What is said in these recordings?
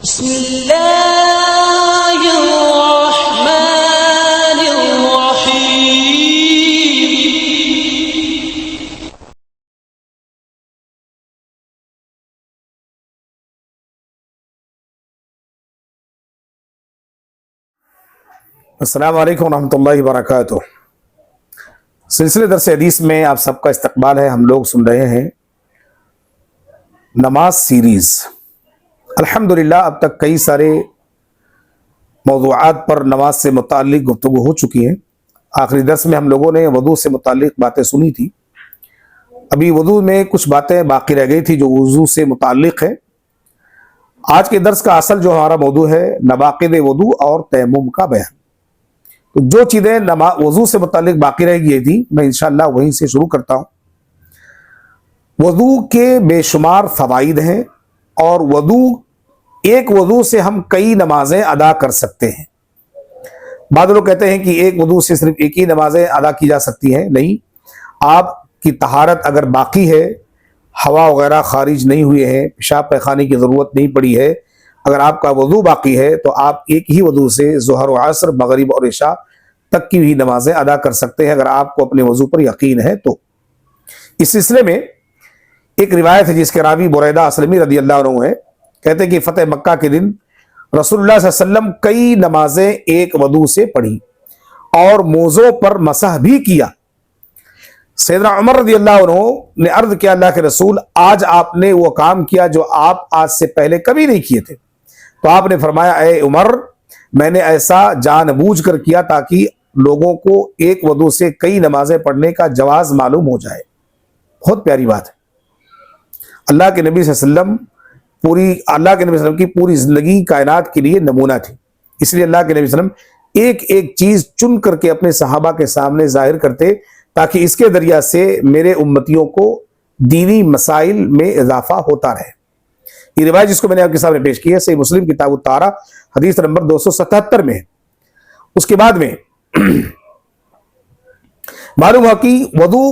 بسم اللہ الرحمن الرحیم۔ السلام علیکم ورحمۃ اللہ وبرکاتہ۔ سلسلے درس حدیث میں آپ سب کا استقبال ہے۔ ہم لوگ سن رہے ہیں نماز سیریز۔ الحمدللہ اب تک کئی سارے موضوعات پر نماز سے متعلق گفتگو ہو چکی ہے۔ آخری درس میں ہم لوگوں نے وضو سے متعلق باتیں سنی تھی۔ ابھی وضو میں کچھ باتیں باقی رہ گئی تھی جو وضو سے متعلق ہے۔ آج کے درس کا اصل جو ہمارا موضوع ہے نواقض وضو اور تیمم کا بیان۔ تو جو چیزیں وضو سے متعلق باقی رہ گئی تھی میں انشاءاللہ وہیں سے شروع کرتا ہوں۔ وضو کے بے شمار فوائد ہیں اور ایک وضو سے ہم کئی نمازیں ادا کر سکتے ہیں۔ بعض لوگ کہتے ہیں کہ ایک وضو سے صرف ایک ہی نمازیں ادا کی جا سکتی ہیں۔ نہیں، آپ کی طہارت اگر باقی ہے، ہوا وغیرہ خارج نہیں ہوئے ہیں، پیشاب پیخانے کی ضرورت نہیں پڑی ہے، اگر آپ کا وضو باقی ہے تو آپ ایک ہی وضو سے ظہر و عصر، مغرب اور عشاء تک کی بھی نمازیں ادا کر سکتے ہیں اگر آپ کو اپنے وضو پر یقین ہے تو۔ اس سلسلے میں ایک روایت ہے جس کے راوی بریدہ اسلمی رضی اللہ عنہ ہے۔ کہتے ہیں کہ فتح مکہ کے دن رسول اللہ صلی اللہ علیہ وسلم کئی نمازیں ایک وضو سے پڑھی اور موزوں پر مسح بھی کیا۔ سیدنا عمر رضی اللہ عنہ نے عرض کیا اللہ کے رسول، آج آپ نے وہ کام کیا جو آپ آج سے پہلے کبھی نہیں کیے تھے۔ تو آپ نے فرمایا، اے عمر، میں نے ایسا جان بوجھ کر کیا تاکہ لوگوں کو ایک وضو سے کئی نمازیں پڑھنے کا جواز معلوم ہو جائے۔ بہت پیاری بات ہے۔ اللہ کے نبی صلی اللہ علیہ وسلم کی پوری زندگی کائنات کے لیے نمونہ تھی۔ اس لیے اللہ کے نبی صلی اللہ علیہ وسلم ایک ایک چیز چن کر کے اپنے صحابہ کے سامنے ظاہر کرتے تاکہ اس کے ذریعہ سے میرے امتیوں کو دینی مسائل میں اضافہ ہوتا رہے۔ یہ روایت جس کو میں نے آپ کے سامنے پیش کی ہے صحیح مسلم کتاب الطہارہ حدیث نمبر 277 میں ہے۔ اس کے بعد میں معلوم ہوا کہ وضو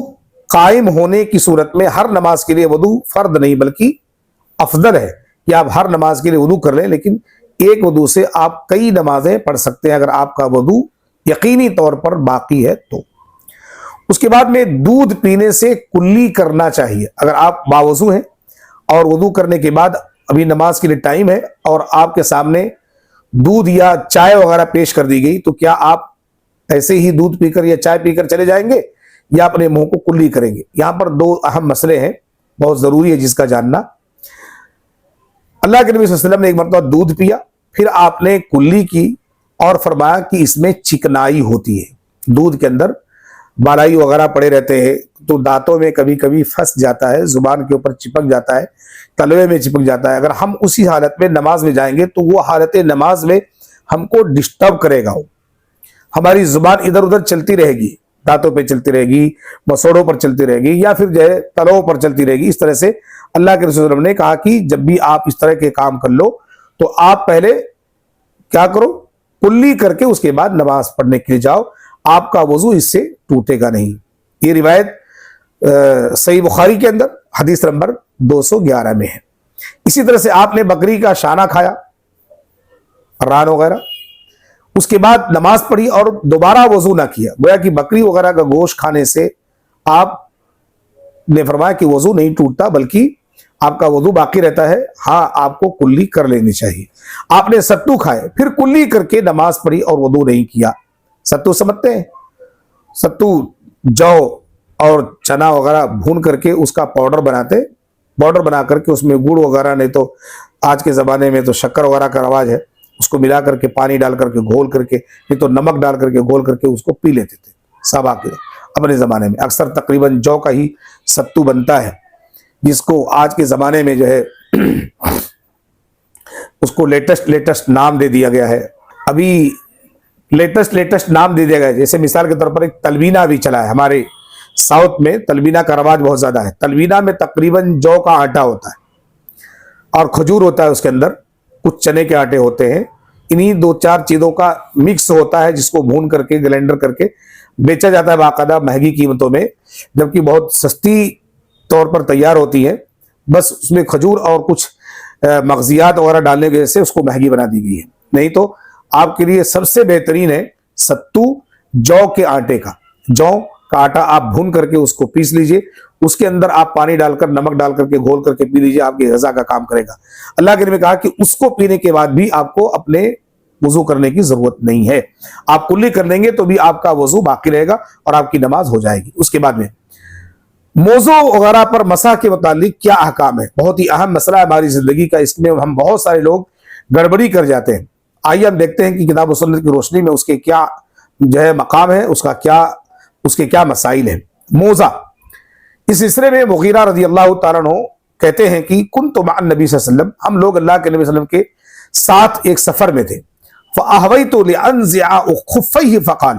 قائم ہونے کی صورت میں ہر نماز کے لیے وضو فرض نہیں بلکہ افضل ہے کہ آپ ہر نماز کے لیے وضو کر لیں، لیکن ایک وضو سے آپ کئی نمازیں پڑھ سکتے ہیں اگر آپ کا وضو یقینی طور پر باقی ہے تو۔ اس کے بعد میں دودھ پینے سے کلی کرنا چاہیے۔ اگر آپ باوضو ہیں اور وضو کرنے کے بعد ابھی نماز کے لیے ٹائم ہے اور آپ کے سامنے دودھ یا چائے وغیرہ پیش کر دی گئی تو کیا آپ ایسے ہی دودھ پی کر یا چائے پی کر چلے جائیں گے یا اپنے منہ کو کلی کریں گے؟ یہاں پر دو اہم مسئلے ہیں، بہت ضروری ہے جس کا جاننا۔ اللہ کے نبی صلی اللہ علیہ وسلم نے ایک مرتبہ دودھ پیا، پھر آپ نے کلی کی اور فرمایا کہ اس میں چکنائی ہوتی ہے، دودھ کے اندر بالائی وغیرہ پڑے رہتے ہیں تو دانتوں میں کبھی کبھی پھنس جاتا ہے، زبان کے اوپر چپک جاتا ہے، تلوے میں چپک جاتا ہے۔ اگر ہم اسی حالت میں نماز میں جائیں گے تو وہ حالت نماز میں ہم کو ڈسٹرب کرے گا، ہماری زبان ادھر ادھر چلتی رہے گی، دانتوں پہ چلتی رہے گی، مسوڑوں پر چلتی رہے گی یا پھر جو ہے تلووں پر چلتی رہے گی۔ اس طرح سے اللہ کے رسول صلی اللہ علیہ وسلم نے کہا کہ جب بھی آپ اس طرح کے کام کر لو تو آپ پہلے کیا کرو، کلی کر کے اس کے بعد نماز پڑھنے کے لیے جاؤ، آپ کا وضو اس سے ٹوٹے گا نہیں۔ یہ روایت صحیح بخاری کے اندر حدیث نمبر 211 میں ہے۔ اسی طرح سے آپ نے بکری کا شانہ کھایا، ران وغیرہ، اس کے بعد نماز پڑھی اور دوبارہ وضو نہ کیا، گویا کہ بکری وغیرہ کا گوشت کھانے سے آپ نے فرمایا کہ وضو نہیں ٹوٹتا بلکہ آپ کا وضو باقی رہتا ہے۔ ہاں، آپ کو کلی کر لینی چاہیے۔ آپ نے ستو کھائے پھر کلی کر کے نماز پڑھی اور وضو نہیں کیا۔ ستو سمجھتے ہیں؟ ستو جو اور چنا وغیرہ بھون کر کے اس کا پاؤڈر بنا کر کے اس میں گڑ وغیرہ، نہیں تو آج کے زمانے میں تو شکر وغیرہ کا رواج ہے، اس کو ملا کر کے پانی ڈال کر کے گھول کر کے، نہیں تو نمک ڈال کر کے گھول کر کے اس کو پی لیتے تھے سب آ کے۔ اپنے زمانے میں اکثر تقریباً جو کا ہی ستو بنتا ہے، جس کو آج کے زمانے میں جو ہے اس کو لیٹسٹ نام دے دیا گیا ہے۔ ابھی لیٹسٹ نام دے دیا گیا ہے، جیسے مثال کے طور پر ایک تلبینہ بھی چلا ہے۔ ہمارے ساؤتھ میں تلبینہ کا رواج بہت زیادہ ہے۔ تلبینہ میں تقریباً جو کا آٹا ہوتا ہے اور کھجور ہوتا ہے، اس کے اندر کچھ چنے کے آٹے ہوتے ہیں، انہی دو چار چیزوں کا مکس ہوتا ہے جس کو بھون کر کے گلینڈر کر کے بیچا جاتا ہے باقاعدہ مہنگی قیمتوں میں، جبکہ بہت سستی طور پر تیار ہوتی ہے۔ بس اس میں کھجور اور کچھ مغزیات وغیرہ ڈالنے کی وجہ سے اس کو مہنگی بنا دی گئی ہے. نہیں تو آپ کے لیے سب سے بہترین ہے ستو جو کے آٹے کا. جو کا آٹا آپ بھون کر کے اس کو پیس لیجئے, اس کے اندر آپ پانی ڈال کر نمک ڈال کر کے گھول کر کے پی لیجئے, آپ کی غذا کا کام کرے گا. اللہ کے نبی نے کہا کہ اس کو پینے کے بعد بھی آپ کو اپنے وضو کرنے کی ضرورت نہیں ہے. آپ کلی کر لیں گے تو بھی آپ کا وضو باقی رہے گا اور آپ کی نماز ہو جائے گی. اس کے بعد میں موضوع وغیرہ پر مسح کے متعلق کیا احکام ہے, بہت ہی اہم مسئلہ ہے ہماری زندگی کا. اس میں ہم بہت سارے لوگ گڑبڑی کر جاتے ہیں. آئیے ہم دیکھتے ہیں کہ کتاب و سنت کی روشنی میں اس کے کیا جو ہے مقام ہے, اس کے کیا مسائل ہیں. موزہ, اس سلسلے میں مغیرہ رضی اللہ تعالیٰ عنہ کہتے ہیں کہ کنت مع النبی صلی اللہ علیہ وسلم, ہم لوگ اللہ کے نبی صلی اللہ علیہ وسلم کے ساتھ ایک سفر میں تھے. فأهويت لأنزع خفيه فقال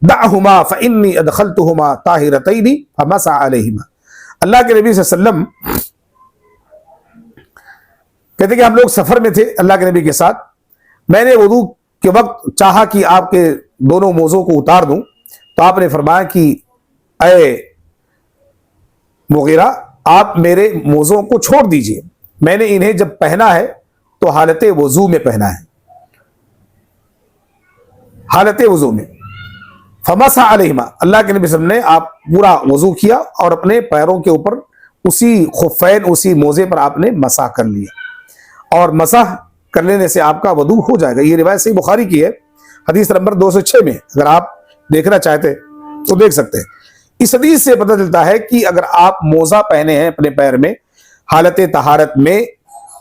دعهما فإني أدخلتهما طاهرتين فمسح عليهما. اللہ کے نبی صلی اللہ علیہ وسلم کہتے کہ ہم لوگ سفر میں تھے اللہ کے نبی کے ساتھ. میں نے وضو کے وقت چاہا کہ آپ کے دونوں موزوں کو اتار دوں, تو آپ نے فرمایا کہ اے مغیرہ آپ میرے موزوں کو چھوڑ دیجئے, میں نے انہیں جب پہنا ہے تو حالت وضو میں پہنا ہے, حالت وضو میں. فمسح علیہما, اللہ کے نبی صلی اللہ علیہ وسلم نے آپ پورا وضو کیا اور اپنے پیروں کے اوپر اسی خفین اسی موزے پر آپ نے مسح کر لیا, اور مسح کر لینے سے آپ کا وضو ہو جائے گا. یہ روایت صحیح بخاری کی ہے, حدیث نمبر 206 میں. اگر آپ دیکھنا چاہتے تو دیکھ سکتے ہیں. اس حدیث سے پتہ چلتا ہے کہ اگر آپ موزہ پہنے ہیں اپنے پیر میں حالت طہارت میں,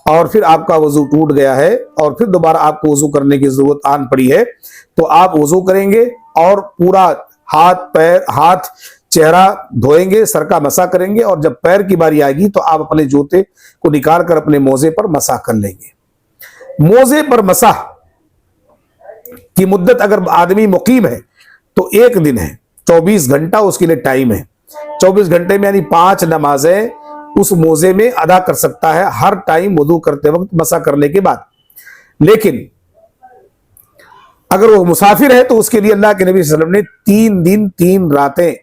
اور پھر آپ کا وضو ٹوٹ گیا ہے اور پھر دوبارہ آپ کو وضو کرنے کی ضرورت آن پڑی ہے, تو آپ وضو کریں گے اور پورا ہاتھ چہرہ دھوئیں گے, سر کا مسح کریں گے, اور جب پیر کی باری آئے گی تو آپ اپنے جوتے کو نکال کر اپنے موزے پر مسح کر لیں گے. موزے پر مسح کی مدت اگر آدمی مقیم ہے تو ایک دن ہے, 24 گھنٹہ اس کے لیے ٹائم ہے. 24 گھنٹے میں یعنی 5 نمازیں اس موزے میں ادا کر سکتا ہے ہر ٹائم وضو کرتے وقت مسح کرنے کے بعد. لیکن اگر وہ مسافر ہے تو اس کے لیے اللہ کے نبی صلی اللہ علیہ وسلم نے 3 دن 3 راتیں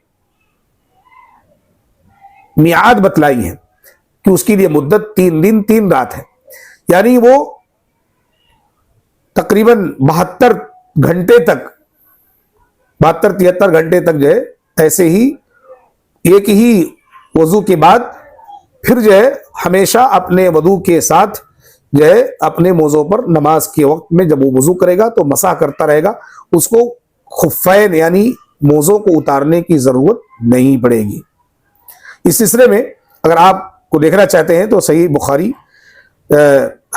میعاد بتلائی ہیں کہ اس کے لیے مدت 3 دن 3 رات ہے. یعنی وہ تقریباً 72 گھنٹے تک 72-73 گھنٹے تک جو ہے ایسے ہی ایک ہی وضو کے بعد پھر جو ہے ہمیشہ اپنے وضو کے ساتھ جو ہے اپنے موزوں پر نماز کے وقت میں جب وہ وضو کرے گا تو مسح کرتا رہے گا. اس کو خفین یعنی موزوں کو اتارنے کی ضرورت نہیں پڑے گی. اس سلسلے میں اگر آپ کو دیکھنا چاہتے ہیں تو صحیح بخاری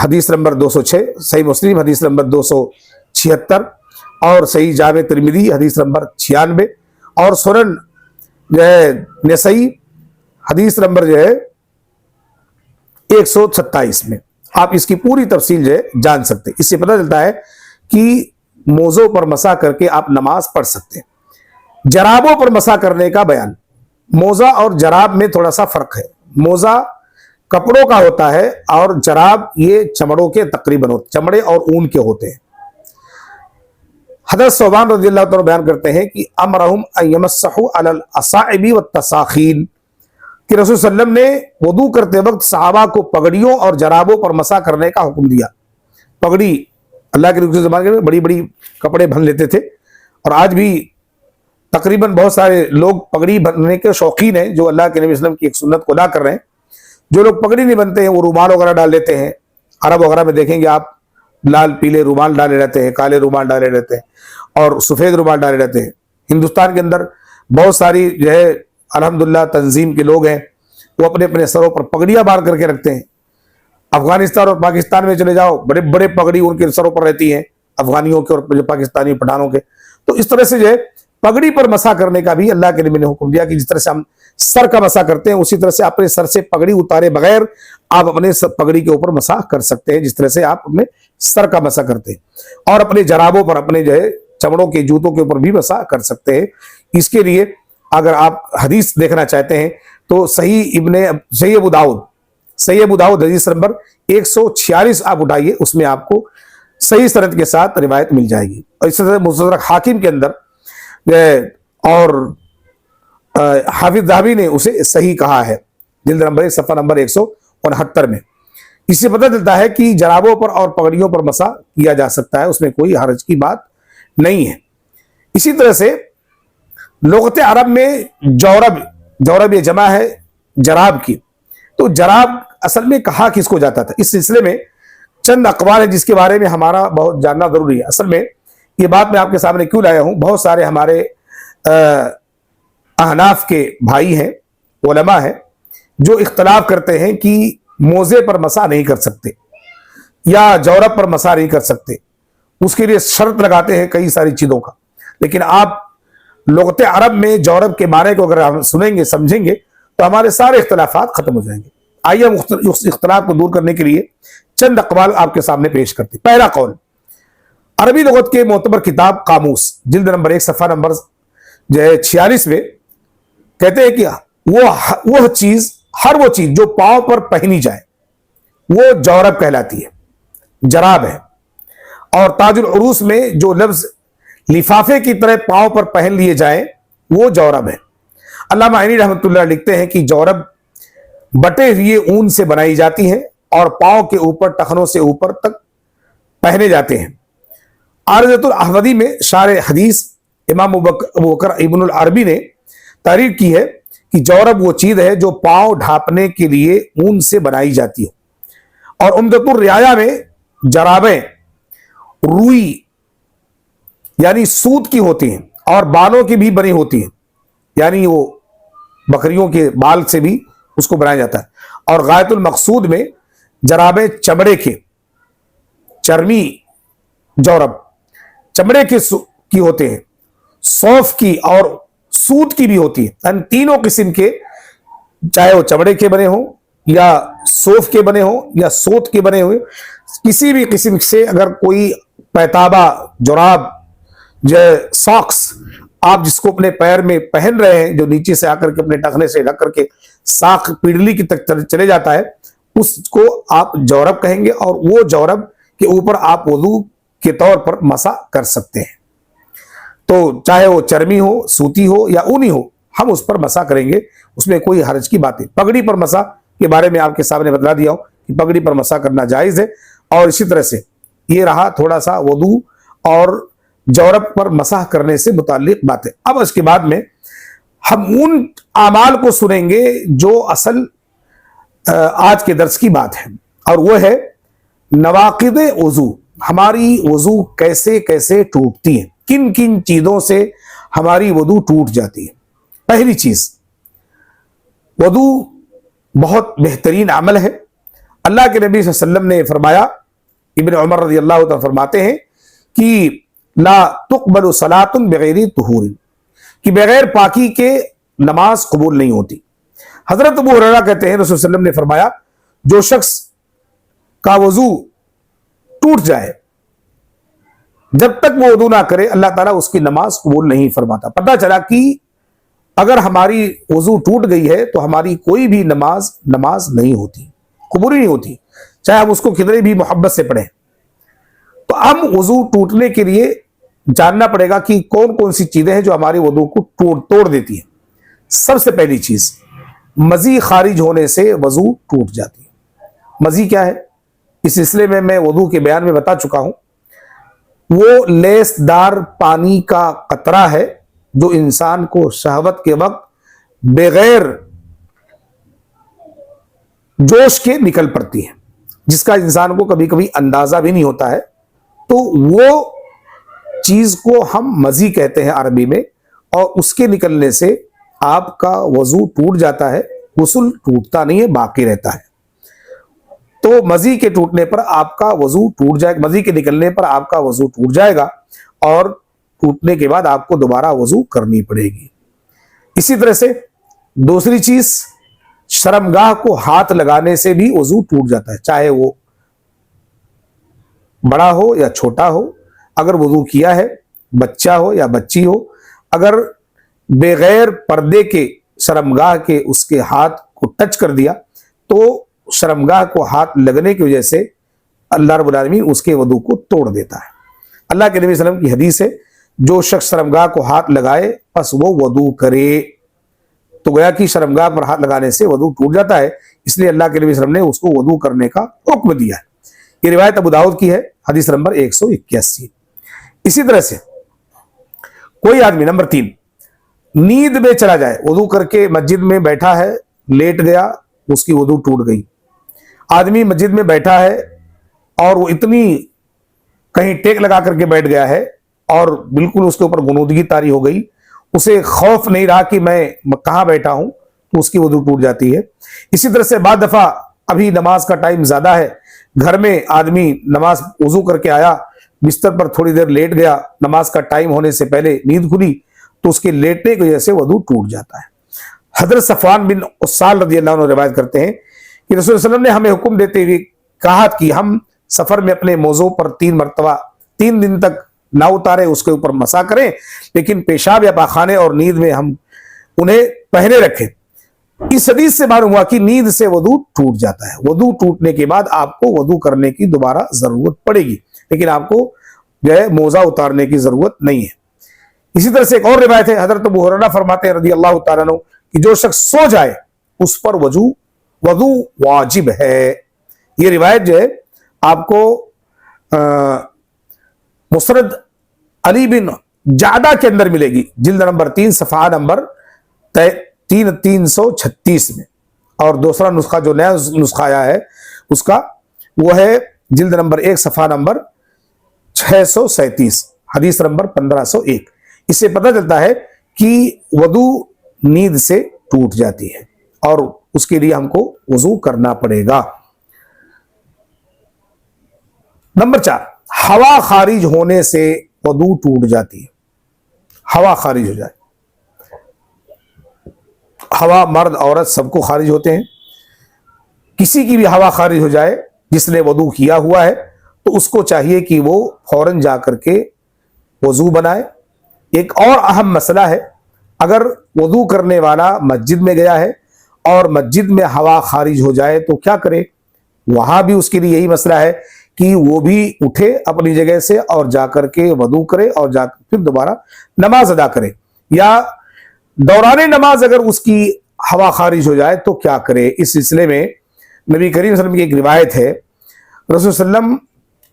حدیث نمبر 206, صحیح مسلم حدیث نمبر 276, اور صحیح جامع ترمذی حدیث نمبر 96, اور سنن جو ہے نسائی حدیث نمبر جو ہے 127 میں آپ اس کی پوری تفصیل جو ہے جان سکتے ہیں. اس سے پتہ چلتا ہے کہ موزوں پر مسح کر کے آپ نماز پڑھ سکتے ہیں. جرابوں پر مسح کرنے کا بیان. موزہ اور جراب میں تھوڑا سا فرق ہے. موزہ کپڑوں کا ہوتا ہے اور جراب یہ چمڑوں کے تقریباً چمڑے اور اون کے ہوتے ہیں. حضرت ثوبان رضی اللہ تعالیٰ بیان کرتے ہیں کہ امرہم ان یمسحوا علی الاصاعب والتساخین, کہ رسول صلی اللہ علیہ وسلم نے وضو کرتے وقت صحابہ کو پگڑیوں اور جرابوں پر مسح کرنے کا حکم دیا. پگڑی اللہ کے رسول زمانے میں بڑی بڑی کپڑے بن لیتے تھے, اور آج بھی تقریباً بہت سارے لوگ پگڑی بننے کے شوقین ہیں جو اللہ کے نبی صلی اللہ علیہ وسلم کی ایک سنت کو ادا کر رہے ہیں. جو لوگ پگڑی نہیں بنتے ہیں وہ رومال وغیرہ ڈال لیتے ہیں. عرب وغیرہ میں دیکھیں گے آپ لال پیلے رومال ڈالے رہتے ہیں, کالے رومال ڈالے رہتے ہیں, اور سفید رومال ڈالے رہتے ہیں. ہندوستان کے اندر بہت ساری جو ہے الحمدللہ تنظیم کے لوگ ہیں, وہ اپنے اپنے سروں پر پگڑیاں باندھ کر کے رکھتے ہیں. افغانستان اور پاکستان میں چلے جاؤ, بڑے بڑے پگڑی ان کے سروں پر رہتی ہیں, افغانیوں کے اور پاکستانی پٹھانوں کے. تو اس طرح سے جو ہے پگڑی پر مسح کرنے کا بھی اللہ کے نبی نے حکم دیا کہ جس طرح سے ہم سر کا مسح کرتے ہیں اسی طرح سے اپنے سر سے پگڑی اتارے بغیر آپ اپنے پگڑی کے اوپر مسح کر سکتے ہیں, جس طرح سے آپ اپنے سر کا مسح کرتے ہیں. اور اپنے جرابوں پر, اپنے جو ہے چمڑوں کے جوتوں کے اوپر بھی مسح کر سکتے ہیں. اس کے لیے اگر آپ حدیث دیکھنا چاہتے ہیں تو صحیح ابو داؤد حدیث نمبر 146 آپ اٹھائیے, اس میں آپ کو صحیح سند کے ساتھ روایت مل جائے گی. اور اس طرح مستدرک حاکم کے اندر اور حافظ ذہبی نے اسے صحیح کہا ہے, جلد نمبر 1 صفحہ نمبر 169 میں. اس سے پتہ چلتا ہے کہ جرابوں پر اور پگڑیوں پر مسا کیا جا سکتا ہے، اس میں کوئی حرج کی بات نہیں ہے۔ اسی طرح سے لغت عرب میں جورب یہ جمع ہے جراب کی، تو جراب اصل میں کہا کس کو جاتا تھا، اس سلسلے میں چند اقوال ہیں جس کے بارے میں ہمارا بہت جاننا ضروری ہے۔ اصل میں یہ بات میں آپ کے سامنے کیوں لایا ہوں، بہت سارے ہمارے احناف کے بھائی ہیں، علماء ہیں، جو اختلاف کرتے ہیں کہ موزے پر مسا نہیں کر سکتے یا جورب پر مسا نہیں کر سکتے، اس کے لیے شرط لگاتے ہیں کئی ساری چیزوں کا۔ لیکن آپ لغت عرب میں جورب کے معنی کو اگر ہم سنیں گے سمجھیں گے تو ہمارے سارے اختلافات ختم ہو جائیں گے۔ آئیے ہم اس اختلاف کو دور کرنے کے لیے چند اقوال آپ کے سامنے پیش کرتے ہیں۔ پہلا قول، عربی لغت کے معتبر کتاب قاموس جلد نمبر 1 صفحہ نمبر 46 میں کہتے ہیں کہ وہ چیز ہر وہ چیز جو پاؤں پر پہنی جائے وہ جورب کہلاتی ہے، جراب ہے۔ اور تاج العروس میں جو لفظ لفافے کی طرح پاؤں پر پہن لیے جائیں وہ جورب ہے۔ علامہ عینی رحمۃ اللہ لکھتے ہیں کہ جورب بٹے ہوئے اون سے بنائی جاتی ہیں اور پاؤں کے اوپر ٹخنوں سے اوپر تک پہنے جاتے ہیں۔ عارضۃ الاحوذی میں شارح حدیث امام ابو بکر ابن العربی نے تحریر کی ہے کہ جورب وہ چیز ہے جو پاؤں ڈھانپنے کے لیے اون سے بنائی جاتی ہو۔ اور عمدۃ الرعایا میں جرابیں روئی یعنی سوت کی ہوتی ہیں اور بالوں کی بھی بنی ہوتی ہیں، یعنی وہ بکریوں کے بال سے بھی اس کو بنایا جاتا ہے۔ اور غایت المقصود میں جرابیں چمڑے کے، چرمی جورب چمڑے کی ہوتے ہیں، صوف کی اور سوت کی بھی ہوتی ہے، یعنی تینوں قسم کے، چاہے وہ چمڑے کے بنے ہوں یا صوف کے بنے ہوں یا سوت کے بنے ہوئے، کسی بھی قسم سے اگر کوئی پیتابہ جراب ساکس آپ جس کو اپنے پیر میں پہن رہے ہیں، جو نیچے سے آ کر کے اپنے ٹخنے سے ڈھک کر کے ساق پیڑلی کی تک چلے جاتا ہے، اس کو آپ جورب کہیں گے، اور وہ جورب کے اوپر آپ وضو کے طور پر مسا کر سکتے ہیں۔ تو چاہے وہ چرمی ہو، سوتی ہو یا اونی ہو، ہم اس پر مسا کریں گے، اس میں کوئی حرج کی بات نہیں۔ پگڑی پر مسا کے بارے میں آپ کے سامنے بتلا دیا ہوں کہ پگڑی پر مسا کرنا جائز ہے۔ اور اسی طرح سے یہ رہا تھوڑا سا وضو اور جورب پر مسح کرنے سے متعلق باتیں۔ اب اس کے بعد میں ہم ان اعمال کو سنیں گے جو اصل آج کے درس کی بات ہے، اور وہ ہے نواقض وضو، ہماری وضو کیسے کیسے ٹوٹتی ہیں، کن کن چیزوں سے ہماری وضو ٹوٹ جاتی ہے۔ پہلی چیز، وضو بہت بہترین عمل ہے۔ اللہ کے نبی صلی اللہ علیہ وسلم نے فرمایا، ابن عمر رضی اللہ عنہ فرماتے ہیں کہ لا تقبل صلاۃ بغیر طہور، کہ بغیر پاکی کے نماز قبول نہیں ہوتی۔ حضرت ابو ہریرہ کہتے ہیں رسول صلی اللہ علیہ وسلم نے فرمایا، جو شخص کا وضو ٹوٹ جائے جب تک وہ وضو نہ کرے اللہ تعالیٰ اس کی نماز قبول نہیں فرماتا۔ پتہ چلا کہ اگر ہماری وضو ٹوٹ گئی ہے تو ہماری کوئی بھی نماز نہیں ہوتی، قبول ہی نہیں ہوتی، چاہے ہم اس کو کتنے بھی محبت سے پڑھیں۔ تو ہم وضو ٹوٹنے کے لیے جاننا پڑے گا کہ کون کون سی چیزیں ہیں جو ہمارے وضو کو توڑ دیتی ہیں۔ سب سے پہلی چیز، مزی خارج ہونے سے وضو ٹوٹ جاتی ہے۔ مزی کیا ہے؟ اس سلسلے میں وضو کے بیان میں بتا چکا ہوں، وہ لیس دار پانی کا قطرہ ہے جو انسان کو شہوت کے وقت بغیر جوش کے نکل پڑتی ہے، جس کا انسان کو کبھی کبھی اندازہ بھی نہیں ہوتا ہے۔ تو وہ چیز کو ہم مزی کہتے ہیں عربی میں، اور اس کے نکلنے سے آپ کا وضو ٹوٹ جاتا ہے، غسل ٹوٹتا نہیں ہے، باقی رہتا ہے۔ تو مزی کے ٹوٹنے پر آپ کا وضو ٹوٹ جائے گا، مزی کے نکلنے پر آپ کا وضو ٹوٹ جائے گا، اور ٹوٹنے کے بعد آپ کو دوبارہ وضو کرنی پڑے گی۔ اسی طرح سے دوسری چیز، شرمگاہ کو ہاتھ لگانے سے بھی وضو ٹوٹ جاتا ہے، چاہے وہ بڑا ہو یا چھوٹا ہو۔ اگر وضو کیا ہے، بچہ ہو یا بچی ہو، اگر بغیر پردے کے شرمگاہ کے اس کے ہاتھ کو ٹچ کر دیا تو شرمگاہ کو ہاتھ لگنے کی وجہ سے اللہ رب العالمین اس کے وضو کو توڑ دیتا ہے۔ اللہ کے نبی صلی اللہ علیہ وسلم کی حدیث ہے، جو شخص شرمگاہ کو ہاتھ لگائے پس وہ وضو کرے۔ تو گویا کہ شرمگاہ پر ہاتھ لگانے سے وضو ٹوٹ جاتا ہے، اس لیے اللہ کے نبی صلی اللہ علیہ وسلم نے اس کو وضو کرنے کا حکم دیا ہے۔ یہ روایت ابو داؤد کی ہے، حدیث نمبر 181۔ اسی طرح سے کوئی آدمی، نمبر 3، نیند میں چلا جائے، وضو کر کے مسجد میں بیٹھا ہے، لیٹ گیا، اس کی وضو ٹوٹ گئی۔ آدمی مسجد میں بیٹھا ہے اور وہ اتنی کہیں ٹیک لگا کر کے بیٹھ گیا ہے اور بالکل اس کے اوپر غنودگی طاری ہو گئی، اسے خوف نہیں رہا کہ میں کہاں بیٹھا ہوں، تو اس کی وضو ٹوٹ جاتی ہے۔ اسی طرح سے بعض دفعہ ابھی نماز کا ٹائم زیادہ ہے، گھر میں آدمی نماز وضو کر کے آیا، بستر پر تھوڑی دیر لیٹ گیا، نماز کا ٹائم ہونے سے پہلے نیند کھلی، تو اس کے لیٹنے کی وجہ سے وضو ٹوٹ جاتا ہے۔ حضرت صفوان بن عسال رضی اللہ عنہ روایت کرتے ہیں کہ رسول اللہ علیہ وسلم نے ہمیں حکم دیتے ہوئے کہا کہ ہم سفر میں اپنے موضوع پر 3 مرتبہ 3 دن تک نہ اتارے، اس کے اوپر مسا کریں، لیکن پیشاب یا پاخانے اور نیند میں ہم انہیں پہنے رکھیں۔ اس حدیث سے معلوم ہوا کہ نیند سے وضو ٹوٹ جاتا ہے۔ وضو ٹوٹنے کے بعد آپ کو وضو کرنے کی دوبارہ ضرورت پڑے گی، لیکن آپ کو جو ہے موزہ اتارنے کی ضرورت نہیں ہے۔ اسی طرح سے ایک اور روایت ہے، حضرت ابو ہریرہ فرماتے ہیں رضی اللہ تعالیٰ عنہ کہ جو شخص سو جائے اس پر وضو واجب ہے۔ یہ روایت جو ہے آپ کو مسند علی بن جعدہ کے اندر ملے گی، جلد نمبر 3 صفحہ نمبر 336 میں، اور دوسرا نسخہ جو نیا نسخہ آیا ہے اس کا وہ ہے جلد نمبر 1 صفحہ نمبر 637، حدیث نمبر 1501۔ اس سے پتہ چلتا ہے کہ وضو نیند سے ٹوٹ جاتی ہے اور اس کے لیے ہم کو وضو کرنا پڑے گا۔ نمبر 4، ہوا خارج ہونے سے وضو ٹوٹ جاتی ہے۔ ہوا خارج ہو جائے، ہوا مرد عورت سب کو خارج ہوتے ہیں، کسی کی بھی ہوا خارج ہو جائے جس نے وضو کیا ہوا ہے تو اس کو چاہیے کہ وہ فوراً جا کر کے وضو بنائے۔ ایک اور اہم مسئلہ ہے، اگر وضو کرنے والا مسجد میں گیا ہے اور مسجد میں ہوا خارج ہو جائے تو کیا کرے؟ وہاں بھی اس کے لیے یہی مسئلہ ہے کہ وہ بھی اٹھے اپنی جگہ سے اور جا کر کے وضو کرے اور جا کر پھر دوبارہ نماز ادا کرے، یا دوران نماز اگر اس کی ہوا خارج ہو جائے تو کیا کرے۔ اس سلسلے میں نبی کریم صلی اللہ علیہ وسلم کی ایک روایت ہے، رسول صلی اللہ علیہ وسلم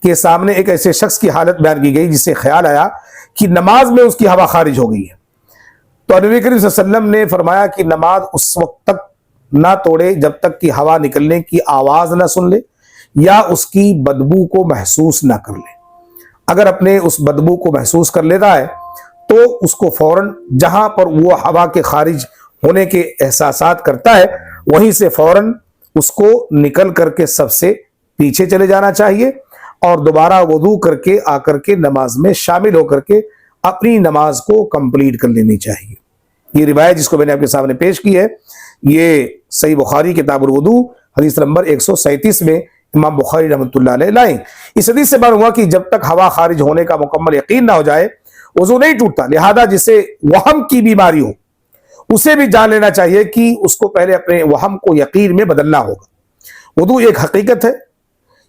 کے سامنے ایک ایسے شخص کی حالت بیان کی گئی جس سے خیال آیا کہ نماز میں اس کی ہوا خارج ہو گئی ہے، تو نبی کریم صلی اللہ علیہ وسلم نے فرمایا کہ نماز اس وقت تک نہ توڑے جب تک کہ ہوا نکلنے کی آواز نہ سن لے یا اس کی بدبو کو محسوس نہ کر لے۔ اگر اپنے اس بدبو کو محسوس کر لیتا ہے تو اس کو فوراً جہاں پر وہ ہوا کے خارج ہونے کے احساسات کرتا ہے وہیں سے فوراً اس کو نکل کر کے سب سے پیچھے چلے جانا چاہیے اور دوبارہ وضو کر کے آ کر کے نماز میں شامل ہو کر کے اپنی نماز کو کمپلیٹ کر لینی چاہیے۔ یہ روایت جس کو میں نے آپ کے سامنے پیش کی ہے یہ صحیح بخاری کتاب الوضو حدیث نمبر 137 میں امام بخاری رحمۃ اللہ علیہ لائیں۔ اس حدیث سے معلوم ہوا کہ جب تک ہوا خارج ہونے کا مکمل یقین نہ ہو جائے وضو نہیں ٹوٹتا، لہذا جسے وہم کی بیماری ہو اسے بھی جان لینا چاہیے کہ اس کو پہلے اپنے وہم کو یقین میں بدلنا ہوگا۔ وضو ایک حقیقت ہے،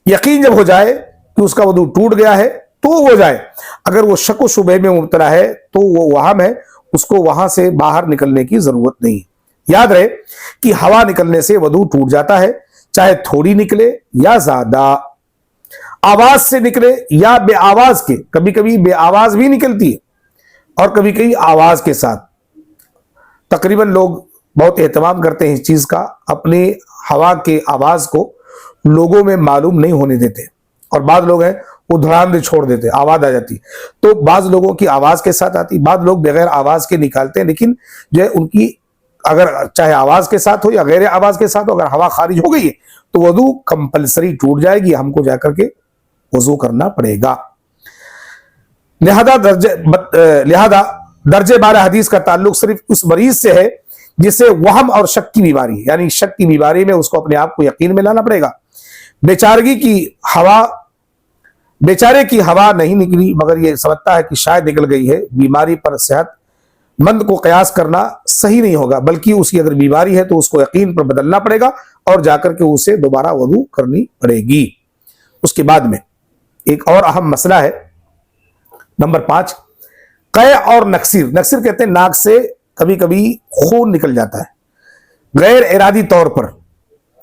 یقین جب ہو جائے کہ اس کا وضو ٹوٹ گیا ہے تو ہو جائے، اگر وہ شک و شبہ میں مبتلا ہے تو وہ وہم ہے، اس کو وہاں سے باہر نکلنے کی ضرورت نہیں۔ یاد رہے کہ ہوا نکلنے سے وضو ٹوٹ جاتا ہے، چاہے تھوڑی نکلے یا زیادہ، آواز سے نکلے یا بے آواز کے، کبھی کبھی بے آواز بھی نکلتی ہے اور کبھی کبھی آواز کے ساتھ۔ تقریباً لوگ بہت اہتمام کرتے ہیں اس چیز کا، اپنی ہوا کے آواز کو لوگوں میں معلوم نہیں ہونے دیتے، اور بعض لوگ ہیں وہ دھڑام دے چھوڑ دیتے، آواز آ جاتی تو بعض لوگوں کی آواز کے ساتھ آتی، بعض لوگ بغیر آواز کے نکالتے ہیں، لیکن جو ہے ان کی اگر چاہے آواز کے ساتھ ہو یا غیر آواز کے ساتھ ہو، اگر ہوا خارج ہو گئی ہے تو وضو کمپلسری ٹوٹ جائے گی، ہم کو جا کر کے وضو کرنا پڑے گا۔ لہذا درجے 12 حدیث کا تعلق صرف اس مریض سے ہے جسے وہم اور شک کی بیماری ہے، یعنی شک کی بیماری میں اس کو اپنے آپ کو یقین میں لانا پڑے گا۔ بیچارے کی ہوا نہیں نکلی مگر یہ سمجھتا ہے کہ شاید نکل گئی ہے، بیماری پر صحت مند کو قیاس کرنا صحیح نہیں ہوگا، بلکہ اس کی اگر بیماری ہے تو اس کو یقین پر بدلنا پڑے گا اور جا کر کے اسے دوبارہ وضو کرنی پڑے گی۔ اس کے بعد میں ایک اور اہم مسئلہ ہے، نمبر 5، قے اور نکسیر کہتے ہیں ناک سے کبھی کبھی خون نکل جاتا ہے غیر ارادی طور پر،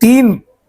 3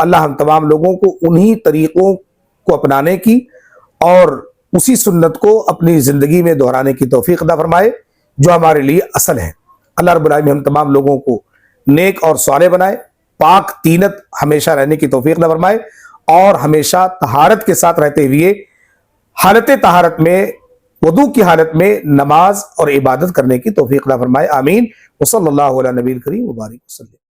اللہ ہم تمام لوگوں کو انہی طریقوں کو اپنانے کی اور اسی سنت کو اپنی زندگی میں دہرانے کی توفیق عطا فرمائے جو ہمارے لیے اصل ہے۔ اللہ رب العالمین ہم تمام لوگوں کو نیک اور صالح بنائے، پاک تینت ہمیشہ رہنے کی توفیق عطا فرمائے اور ہمیشہ طہارت کے ساتھ رہتے ہوئے حالت طہارت میں، وضو کی حالت میں نماز اور عبادت کرنے کی توفیق عطا فرمائے، آمین۔ وصلی اللہ علی نبی الکریم وبارک وسلم۔